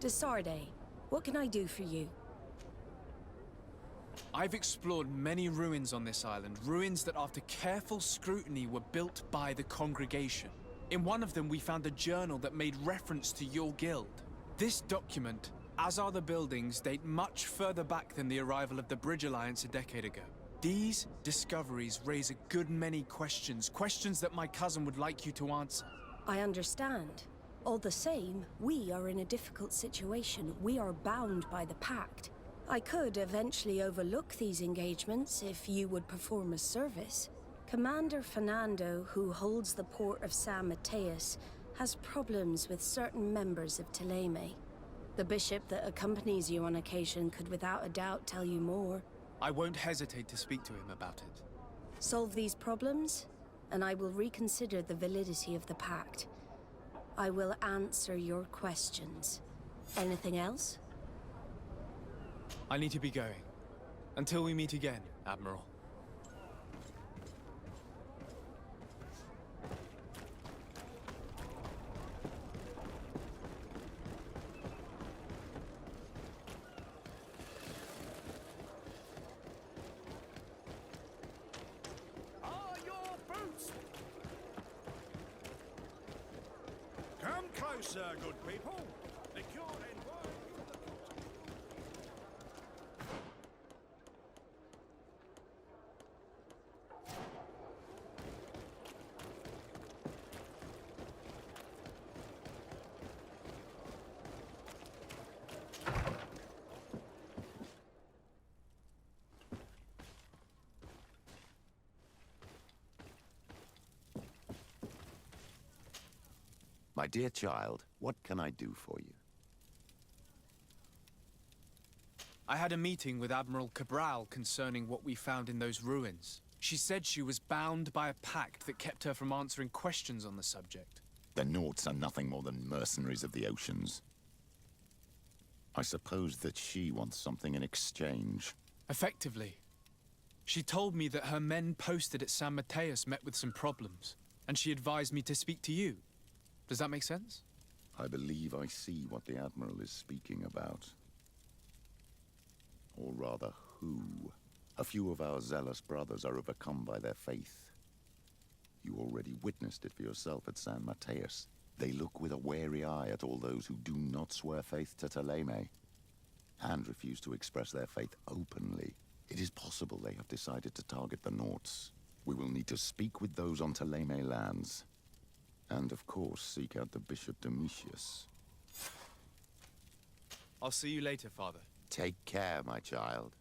Desarde, what can I do for you? I've explored many ruins on this island, ruins that after careful scrutiny were built by the congregation. In one of them we found a journal that made reference to your guild. This document, as are the buildings, date much further back than the arrival of the Bridge Alliance a decade ago. These discoveries raise a good many questions, questions that my cousin would like you to answer. I understand. All the same, we are in a difficult situation. We are bound by the Pact. I could eventually overlook these engagements if you would perform a service. Commander Fernando, who holds the port of San Mateus, has problems with certain members of Teleme. The bishop that accompanies you on occasion could without a doubt tell you more. I won't hesitate to speak to him about it. Solve these problems, and I will reconsider the validity of the Pact. I will answer your questions. Anything else? I need to be going. Until we meet again, Admiral. Are your boots? Come closer, good people. The cure and wine. My dear child, what can I do for you? I had a meeting with Admiral Cabral concerning what we found in those ruins. She said she was bound by a pact that kept her from answering questions on the subject. The Nauts are nothing more than mercenaries of the oceans. I suppose that she wants something in exchange. Effectively. She told me that her men posted at San Mateus met with some problems, and she advised me to speak to you. Does that make sense? I believe I see what the Admiral is speaking about. Or rather, who. A few of our zealous brothers are overcome by their faith. You already witnessed it for yourself at San Mateus. They look with a wary eye at all those who do not swear faith to Teleme, and refuse to express their faith openly. It is possible they have decided to target the Nauts. We will need to speak with those on Teleme lands. And of course, seek out the Bishop Domitius. I'll see you later, Father. Take care, my child.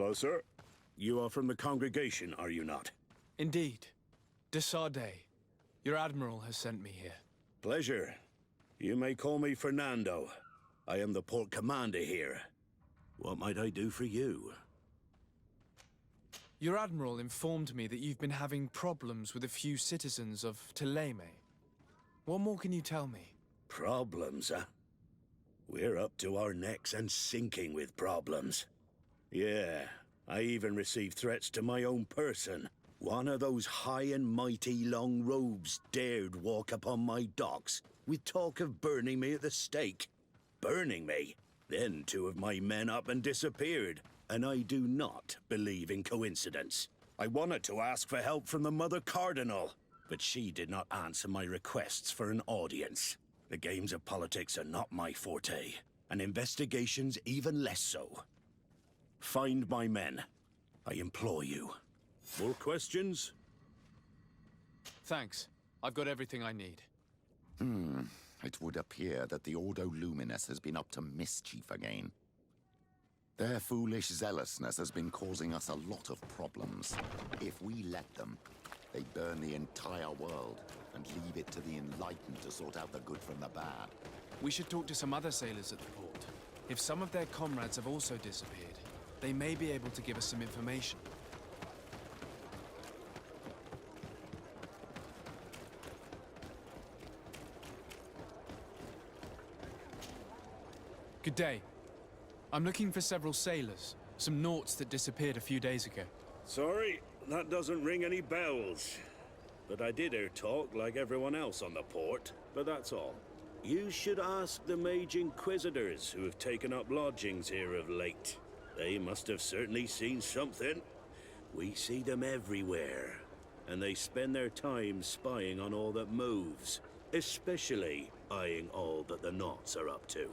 Hello, sir. You are from the congregation, are you not? Indeed. De Sardet. Your admiral has sent me here. Pleasure. You may call me Fernando. I am the port commander here. What might I do for you? Your admiral informed me that you've been having problems with a few citizens of Teleme. What more can you tell me? Problems, huh? We're up to our necks and sinking with problems. Yeah, I even received threats to my own person. One of those high and mighty long robes dared walk upon my docks with talk of burning me at the stake. Burning me? Then two of my men up and disappeared, and I do not believe in coincidence. I wanted to ask for help from the Mother Cardinal, but she did not answer my requests for an audience. The games of politics are not my forte, and investigations even less so. Find my men. I implore you. More questions? Thanks. I've got everything I need. It would appear that the Ordo Luminous has been up to mischief again. Their foolish zealousness has been causing us a lot of problems. If we let them, they burn the entire world and leave it to the enlightened to sort out the good from the bad. We should talk to some other sailors at the port. If some of their comrades have also disappeared, they may be able to give us some information. Good day. I'm looking for several sailors, some naughts that disappeared a few days ago. Sorry, that doesn't ring any bells. But I did hear talk like everyone else on the port, but that's all. You should ask the Mage Inquisitors who have taken up lodgings here of late. They must have certainly seen something. We see them everywhere, and they spend their time spying on all that moves, especially eyeing all that the Naughts are up to.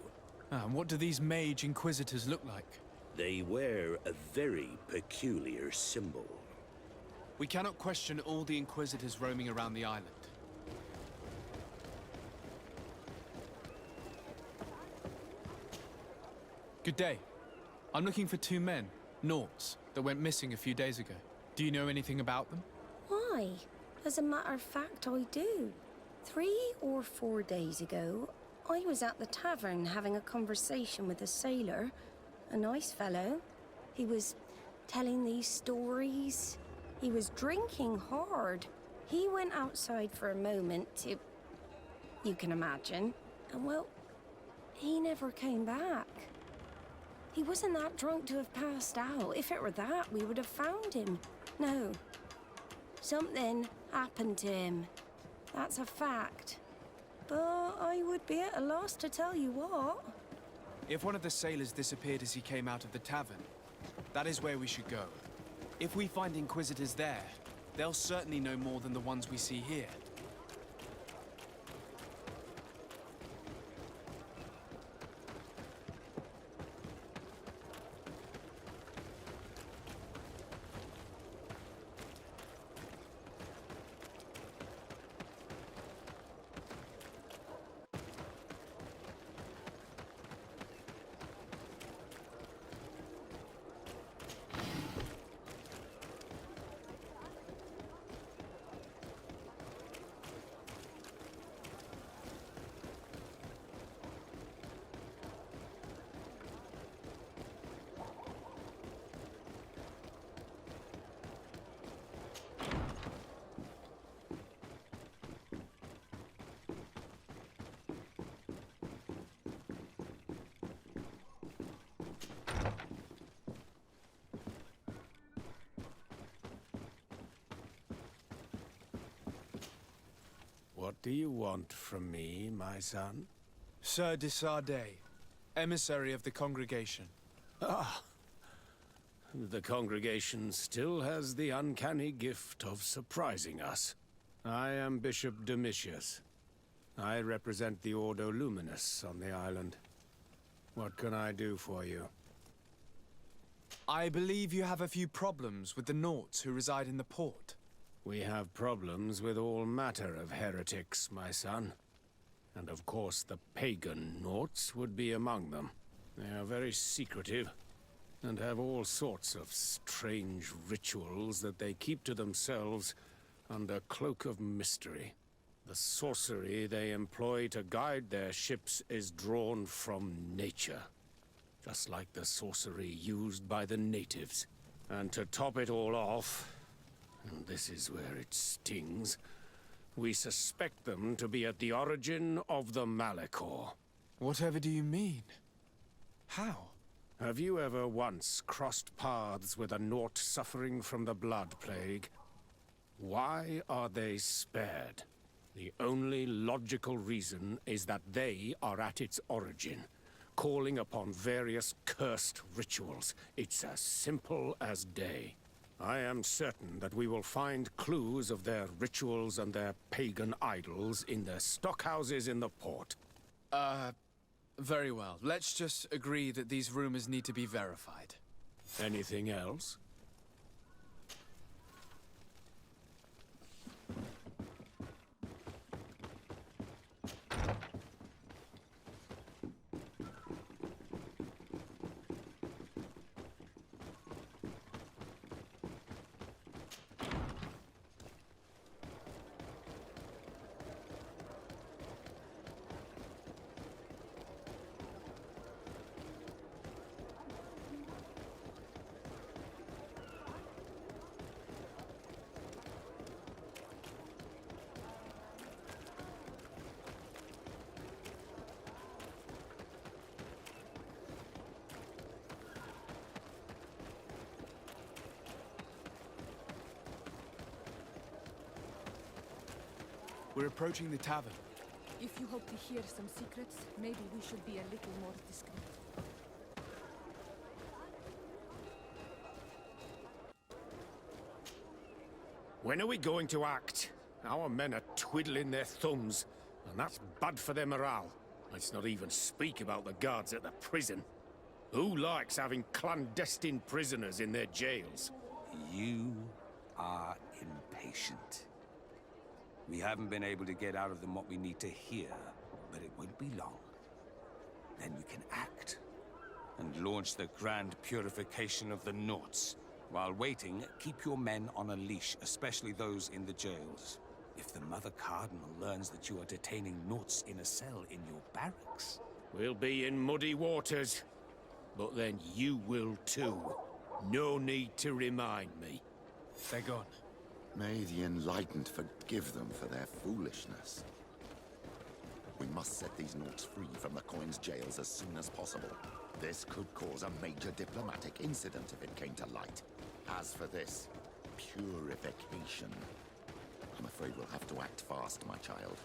And what do these Mage Inquisitors look like? They wear a very peculiar symbol. We cannot question all the Inquisitors roaming around the island. Good day. I'm looking for two men, naughts, that went missing a few days ago. Do you know anything about them? Why? As a matter of fact, I do. 3 or 4 days ago, I was at the tavern having a conversation with a sailor. A nice fellow. He was telling these stories. He was drinking hard. He went outside for a moment to... you can imagine. And well, he never came back. He wasn't that drunk to have passed out. If it were that, we would have found him. No. Something happened to him. That's a fact. But I would be at a loss to tell you what. If one of the sailors disappeared as he came out of the tavern, that is where we should go. If we find Inquisitors there, they'll certainly know more than the ones we see here. What do you want from me, my son? Sir de Sardet, emissary of the congregation. Ah, the congregation still has the uncanny gift of surprising us. I am Bishop Domitius. I represent the Ordo Luminous on the island. What can I do for you? I believe you have a few problems with the Naughts who reside in the port. We have problems with all matter of heretics, my son. And of course the pagan Naughts would be among them. They are very secretive, and have all sorts of strange rituals that they keep to themselves under cloak of mystery. The sorcery they employ to guide their ships is drawn from nature, just like the sorcery used by the natives. And to top it all off, and this is where it stings, we suspect them to be at the origin of the Malachor. Whatever do you mean? How? Have you ever once crossed paths with a Naut suffering from the Blood Plague? Why are they spared? The only logical reason is that they are at its origin, calling upon various cursed rituals. It's as simple as day. I am certain that we will find clues of their rituals and their pagan idols in their stockhouses in the port. Very well. Let's just agree that these rumors need to be verified. Anything else? We're approaching the tavern. If you hope to hear some secrets, maybe we should be a little more discreet. When are we going to act? Our men are twiddling their thumbs, and that's bad for their morale. Let's not even speak about the guards at the prison. Who likes having clandestine prisoners in their jails? You are impatient. We haven't been able to get out of them what we need to hear, but it won't be long. Then you can act and launch the grand purification of the Nauts. While waiting, keep your men on a leash, especially those in the jails. If the Mother Cardinal learns that you are detaining Nauts in a cell in your barracks... We'll be in muddy waters, but then you will too. No need to remind me. They're gone. May the Enlightened forgive them for their foolishness. We must set these Nauts free from the Coin's jails as soon as possible. This could cause a major diplomatic incident if it came to light. As for this, purification, I'm afraid we'll have to act fast, my child.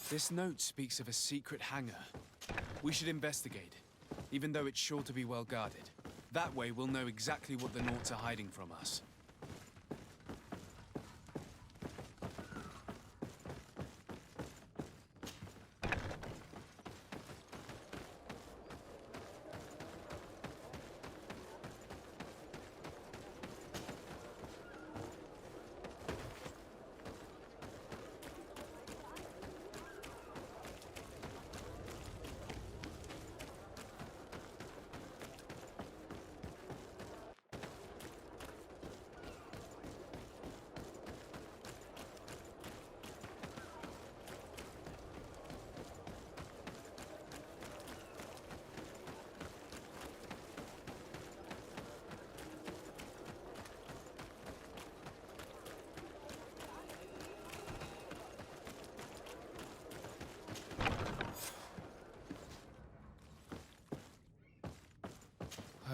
This note speaks of a secret hangar. We should investigate, even though it's sure to be well guarded. That way we'll know exactly what the Nauts are hiding from us.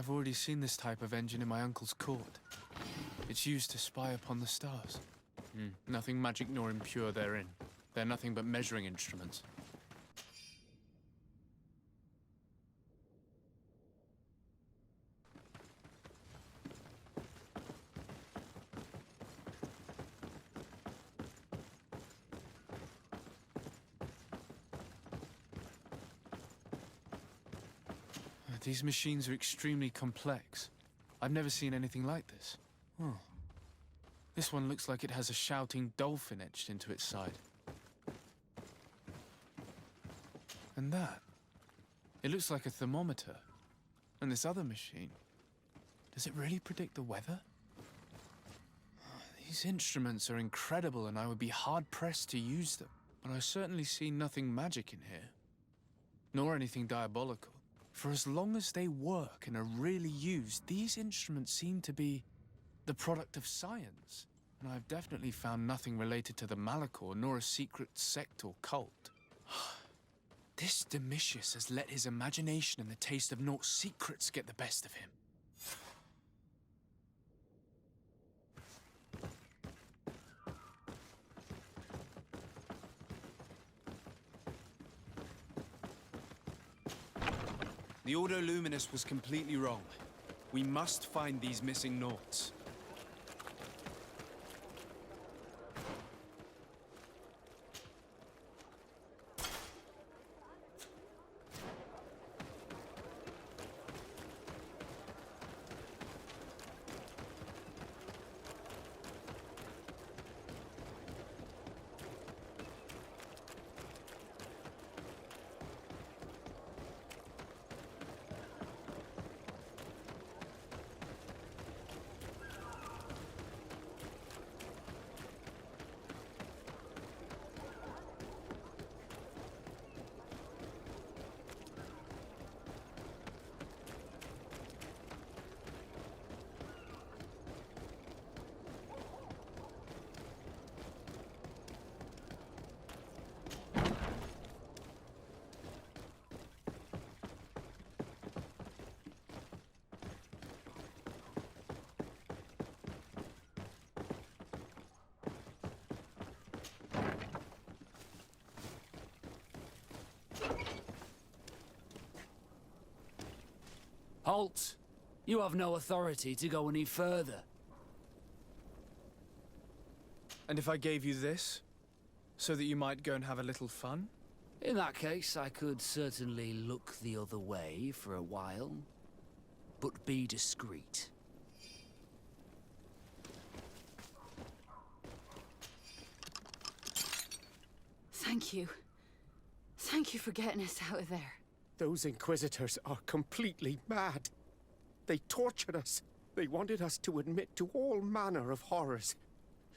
I've already seen this type of engine in my uncle's court. It's used to spy upon the stars. Nothing magic nor impure therein. They're nothing but measuring instruments. These machines are extremely complex. I've never seen anything like this. Oh. This one looks like it has a shouting dolphin etched into its side. And that. It looks like a thermometer. And this other machine. Does it really predict the weather? These instruments are incredible and I would be hard-pressed to use them. But I certainly see nothing magic in here. Nor anything diabolical. For as long as they work and are really used, these instruments seem to be the product of science. And I've definitely found nothing related to the Malachor, nor a secret sect or cult. This Domitius has let his imagination and the taste of Naught's secrets get the best of him. The Ordo Luminous was completely wrong. We must find these missing Naughts. Halt! You have no authority to go any further. And if I gave you this, so that you might go and have a little fun? In that case, I could certainly look the other way for a while. But be discreet. Thank you. Thank you for getting us out of there. Those Inquisitors are completely mad. They tortured us. They wanted us to admit to all manner of horrors.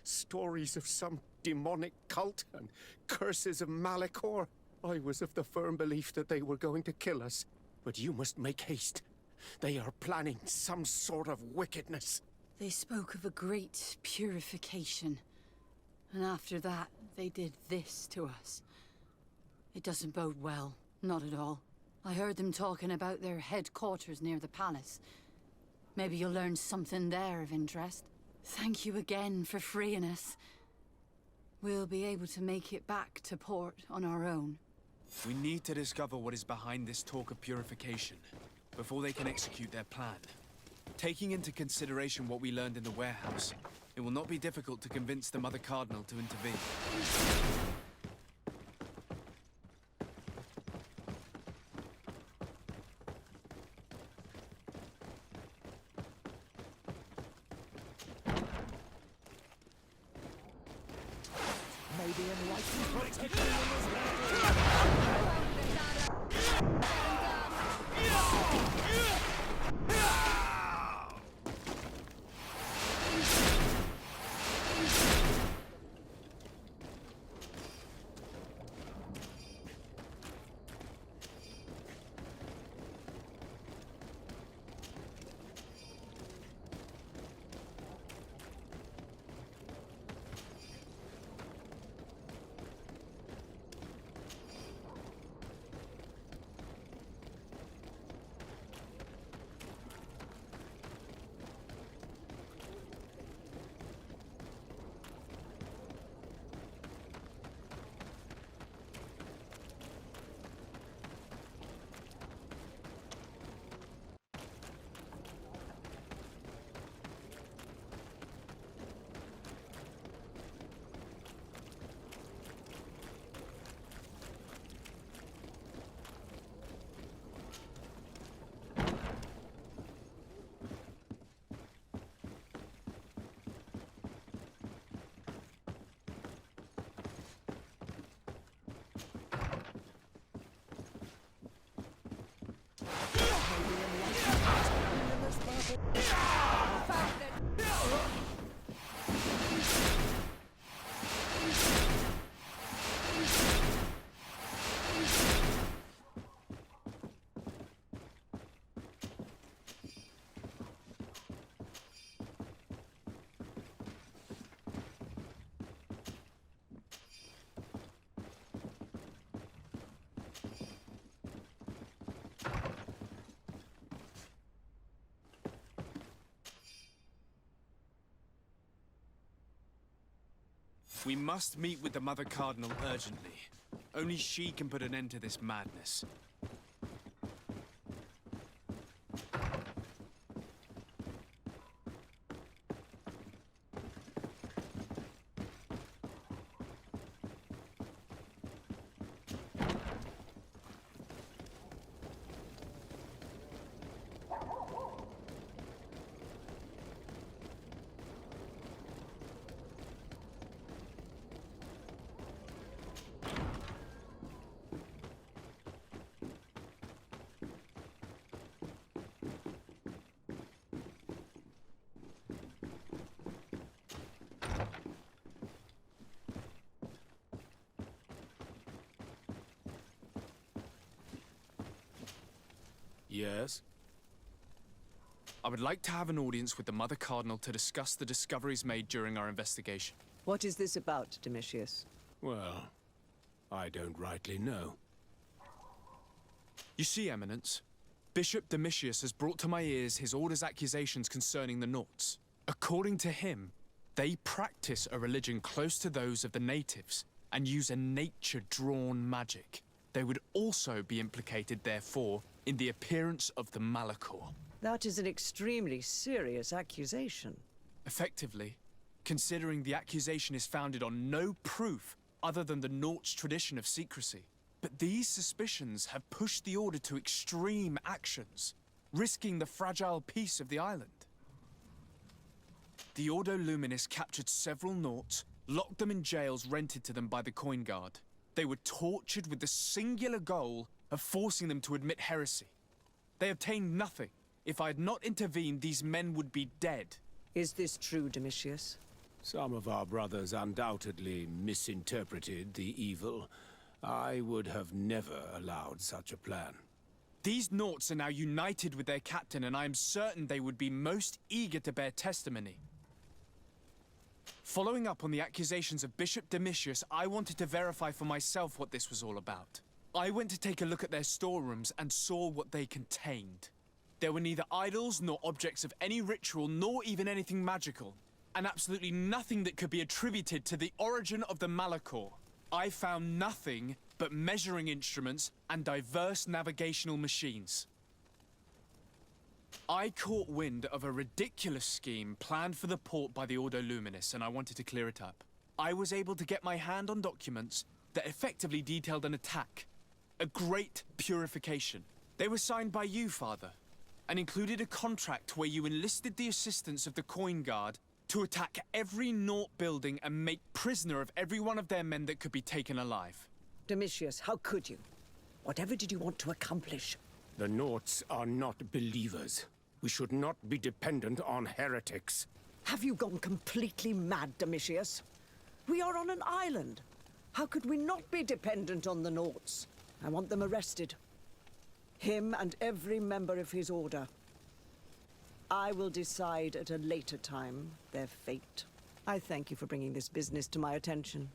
Stories of some demonic cult and curses of Malachor. I was of the firm belief that they were going to kill us. But you must make haste. They are planning some sort of wickedness. They spoke of a great purification. And after that, they did this to us. It doesn't bode well. Not at all. I heard them talking about their headquarters near the palace. Maybe you'll learn something there of interest. Thank you again for freeing us. We'll be able to make it back to port on our own. We need to discover what is behind this talk of purification, before they can execute their plan. Taking into consideration what we learned in the warehouse, it will not be difficult to convince the Mother Cardinal to intervene. We must meet with the Mother Cardinal urgently. Only she can put an end to this madness. Yes? I would like to have an audience with the Mother Cardinal to discuss the discoveries made during our investigation. What is this about, Domitius? Well, I don't rightly know. You see, Eminence, Bishop Domitius has brought to my ears his order's accusations concerning the Nauts. According to him, they practice a religion close to those of the natives and use a nature-drawn magic. They would also be implicated, therefore, in the appearance of the Malachor. That is an extremely serious accusation. Effectively, considering the accusation is founded on no proof other than the Nauts' tradition of secrecy. But these suspicions have pushed the Order to extreme actions, risking the fragile peace of the island. The Ordo Luminis captured several Nauts, locked them in jails rented to them by the Coin Guard. They were tortured with the singular goal of forcing them to admit heresy. They obtained nothing. If I had not intervened, these men would be dead. Is this true, Domitius? Some of our brothers undoubtedly misinterpreted the evil. I would have never allowed such a plan. These Nauts are now united with their captain, and I am certain they would be most eager to bear testimony. Following up on the accusations of Bishop Domitius, I wanted to verify for myself what this was all about. I went to take a look at their storerooms and saw what they contained. There were neither idols nor objects of any ritual, nor even anything magical, and absolutely nothing that could be attributed to the origin of the Malachor. I found nothing but measuring instruments and diverse navigational machines. I caught wind of a ridiculous scheme planned for the port by the Ordo Luminis, and I wanted to clear it up. I was able to get my hand on documents that effectively detailed an attack. A great purification. They were signed by you, Father, and included a contract where you enlisted the assistance of the Coin Guard to attack every Naut building and make prisoner of every one of their men that could be taken alive. Domitius, how could you? Whatever did you want to accomplish? The Nauts are not believers. We should not be dependent on heretics. Have you gone completely mad, Domitius? We are on an island. How could we not be dependent on the Nauts? I want them arrested. Him and every member of his order. I will decide at a later time their fate. I thank you for bringing this business to my attention.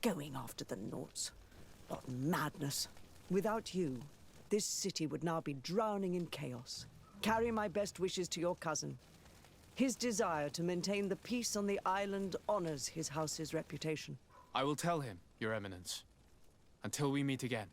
Going after the Nauts. What madness. Without you, this city would now be drowning in chaos. Carry my best wishes to your cousin. His desire to maintain the peace on the island honors his house's reputation. I will tell him, Your Eminence. Until we meet again.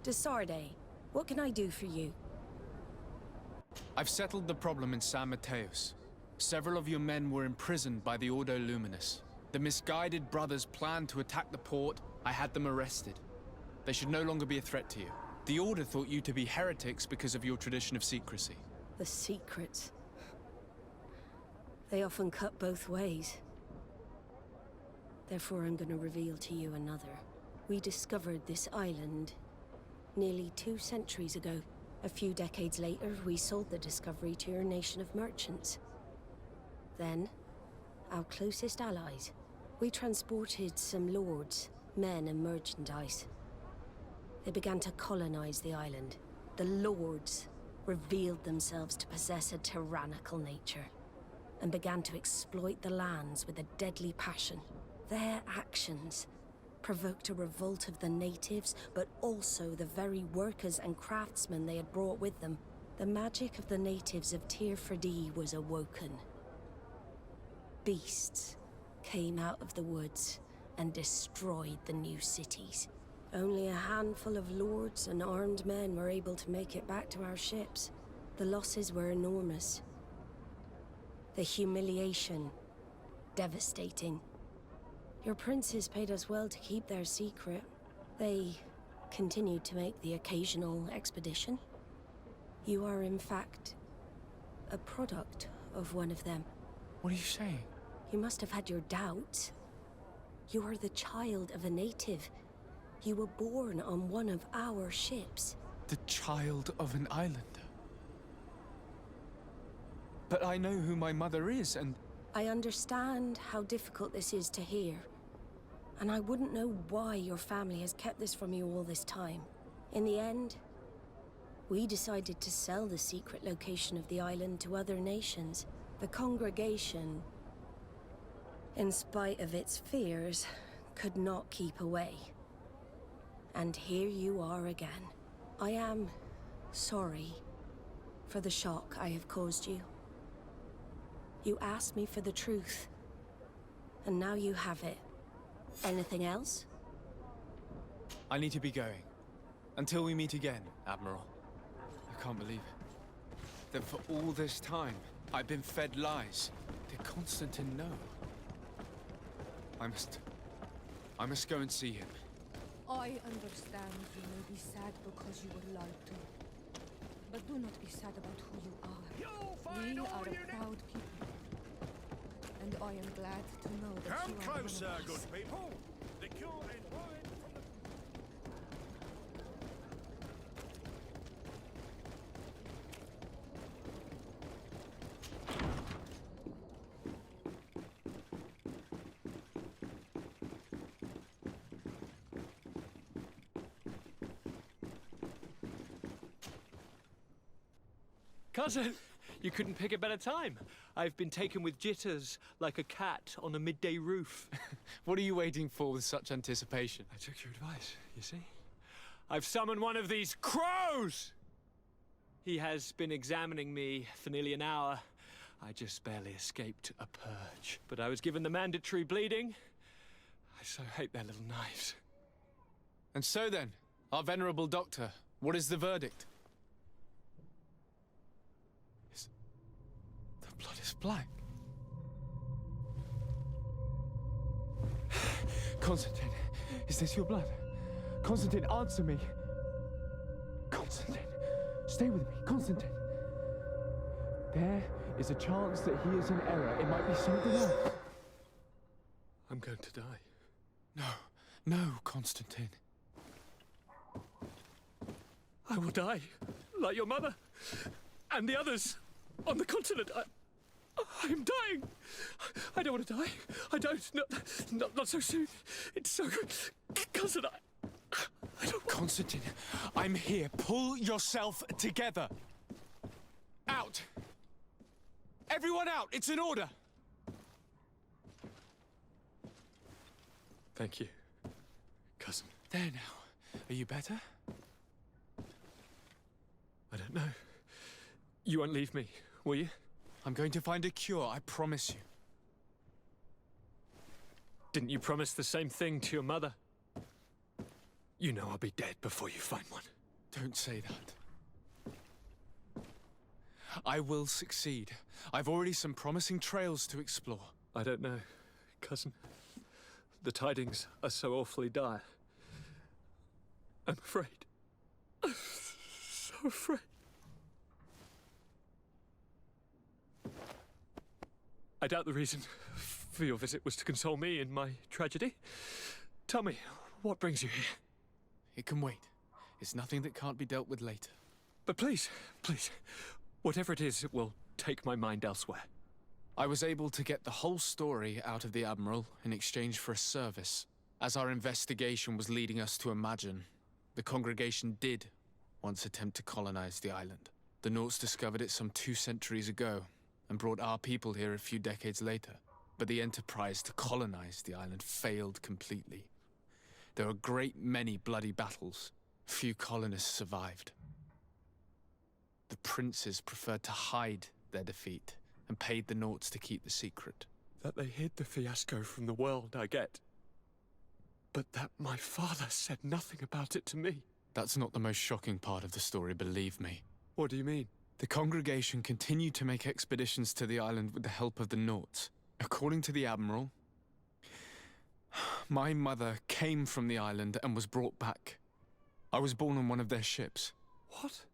Desarde, what can I do for you? I've settled the problem in San Mateos. Several of your men were imprisoned by the Ordo Luminous. The misguided brothers planned to attack the port. I had them arrested. They should no longer be a threat to you. The Order thought you to be heretics because of your tradition of secrecy. The secrets. They often cut both ways. Therefore, I'm going to reveal to you another. We discovered this island nearly 2 centuries ago. A few decades later, we sold the discovery to your nation of merchants. Then, our closest allies. We transported some lords, men and merchandise. They began to colonize the island. The lords revealed themselves to possess a tyrannical nature and began to exploit the lands with a deadly passion. Their actions provoked a revolt of the natives, but also the very workers and craftsmen they had brought with them. The magic of the natives of Tir Fredee was awoken. Beasts came out of the woods and destroyed the new cities. Only a handful of lords and armed men were able to make it back to our ships. The losses were enormous. The humiliation, devastating. Your princes paid us well to keep their secret. They continued to make the occasional expedition. You are, in fact, a product of one of them. What are you saying? You must have had your doubts. You are the child of a native. You were born on one of our ships. The child of an islander. But I know who my mother is, and... I understand how difficult this is to hear. And I wouldn't know why your family has kept this from you all this time. In the end, we decided to sell the secret location of the island to other nations. The congregation, in spite of its fears, could not keep away. And here you are again. I am sorry for the shock I have caused you. You asked me for the truth, and now you have it. Anything else? I need to be going. Until we meet again, Admiral. I can't believe it. That for all this time, I've been fed lies. Did Constantine know? I must go and see him. I understand you may be sad because you were lied to. But do not be sad about who you are. We are a proud people. And I am glad to know that Come you are closer, one of us. good people. The cure and wine from the... Cousin, you couldn't pick a better time. I've been taken with jitters like a cat on a midday roof. What are you waiting for with such anticipation? I took your advice, you see? I've summoned one of these crows! He has been examining me for nearly an hour. I just barely escaped a purge. But I was given the mandatory bleeding. I so hate their little knives. And so then, our venerable doctor, what is the verdict? The blood is black. Constantine, is this your blood? Constantine, answer me. Constantine, stay with me. Constantine. There is a chance that he is in error. It might be something else. I'm going to die. No, no, Constantine. I will die, like your mother, and the others on the continent. I'm dying. I don't want to die. I don't. Not so soon. It's so good. Cousin, I don't want... Constantine, I'm here. Pull yourself together. Out. Everyone out. It's an order. Thank you, cousin. There now. Are you better? I don't know. You won't leave me, will you? I'm going to find a cure, I promise you. Didn't you promise the same thing to your mother? You know I'll be dead before you find one. Don't say that. I will succeed. I've already some promising trails to explore. I don't know, cousin. The tidings are so awfully dire. I'm afraid. I'm so afraid. I doubt the reason for your visit was to console me in my tragedy. Tell me, what brings you here? It can wait. It's nothing that can't be dealt with later. But please, please, whatever it is, it will take my mind elsewhere. I was able to get the whole story out of the Admiral in exchange for a service. As our investigation was leading us to imagine, the congregation did once attempt to colonize the island. The Nauts discovered it some 2 centuries ago and brought our people here a few decades later. But the enterprise to colonize the island failed completely. There were a great many bloody battles. Few colonists survived. The princes preferred to hide their defeat and paid the Nauts to keep the secret. That they hid the fiasco from the world, I get. But that my father said nothing about it to me. That's not the most shocking part of the story, believe me. What do you mean? The congregation continued to make expeditions to the island with the help of the Nauts. According to the Admiral, my mother came from the island and was brought back. I was born on one of their ships. What?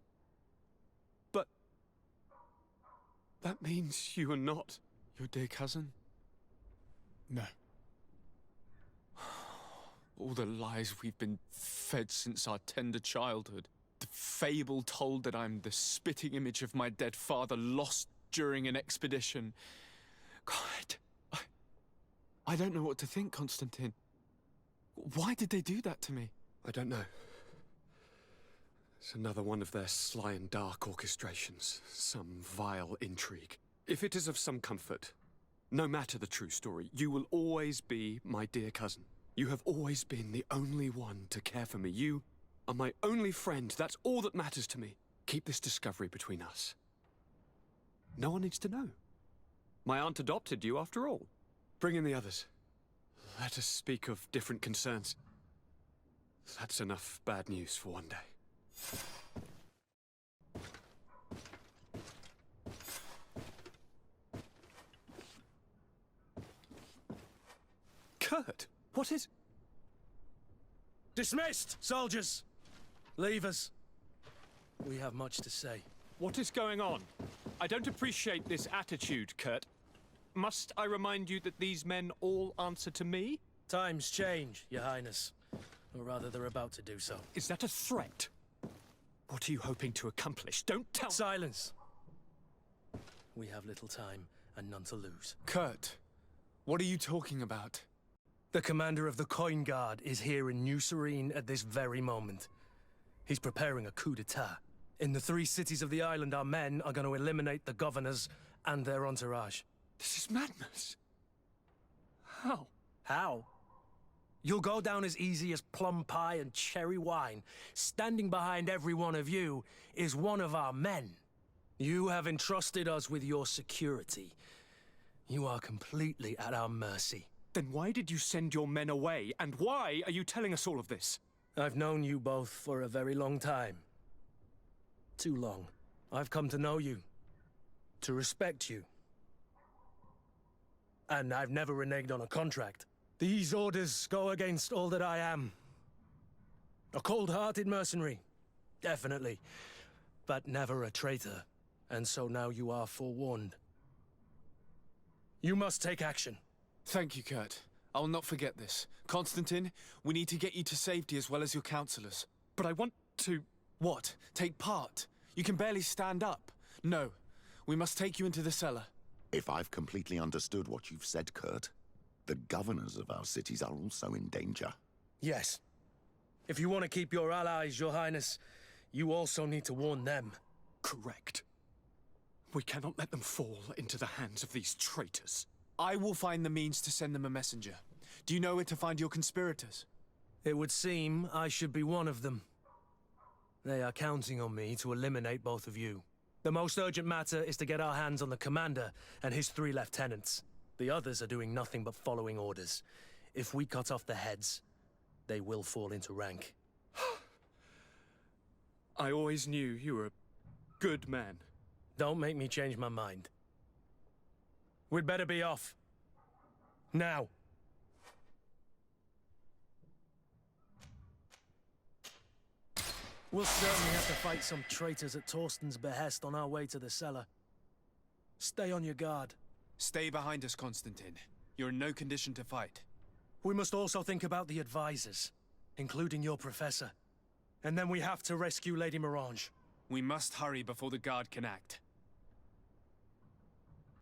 But... that means you are not... your dear cousin? No. All the lies we've been fed since our tender childhood. The fable told that I'm the spitting image of my dead father lost during an expedition. God, I don't know what to think, Constantine. Why did they do that to me? I don't know. It's another one of their sly and dark orchestrations. Some vile intrigue. If it is of some comfort, no matter the true story, you will always be my dear cousin. You have always been the only one to care for me. You are my only friend. That's all that matters to me. Keep this discovery between us. No one needs to know. My aunt adopted you after all. Bring in the others. Let us speak of different concerns. That's enough bad news for one day. Kurt, what is... Dismissed, soldiers! Leave us. We have much to say. What is going on? I don't appreciate this attitude, Kurt. Must I remind you that these men all answer to me? Times change, Your Highness. Or rather, they're about to do so. Is that a threat? What are you hoping to accomplish? Don't tell... Silence! We have little time and none to lose. Kurt, what are you talking about? The commander of the Coin Guard is here in New Serene at this very moment. He's preparing a coup d'etat. In the 3 cities of the island, our men are going to eliminate the governors and their entourage. This is madness. How? How? You'll go down as easy as plum pie and cherry wine. Standing behind every one of you is one of our men. You have entrusted us with your security. You are completely at our mercy. Then why did you send your men away? And why are you telling us all of this? I've known you both for a very long time. Too long. I've come to know you. To respect you. And I've never reneged on a contract. These orders go against all that I am. A cold-hearted mercenary, definitely. But never a traitor. And so now you are forewarned. You must take action. Thank you, Kurt. I will not forget this. Constantine, we need to get you to safety as well as your counselors. But I want to... What? Take part? You can barely stand up. No. We must take you into the cellar. If I've completely understood what you've said, Kurt, the governors of our cities are also in danger. Yes. If you want to keep your allies, Your Highness, you also need to warn them. Correct. We cannot let them fall into the hands of these traitors. I will find the means to send them a messenger. Do you know where to find your conspirators? It would seem I should be one of them. They are counting on me to eliminate both of you. The most urgent matter is to get our hands on the commander and his 3 lieutenants. The others are doing nothing but following orders. If we cut off their heads, they will fall into rank. I always knew you were a good man. Don't make me change my mind. We'd better be off. Now. We'll certainly have to fight some traitors at Torsten's behest on our way to the cellar. Stay on your guard. Stay behind us, Constantine. You're in no condition to fight. We must also think about the advisors, including your professor. And then we have to rescue Lady Mirange. We must hurry before the guard can act.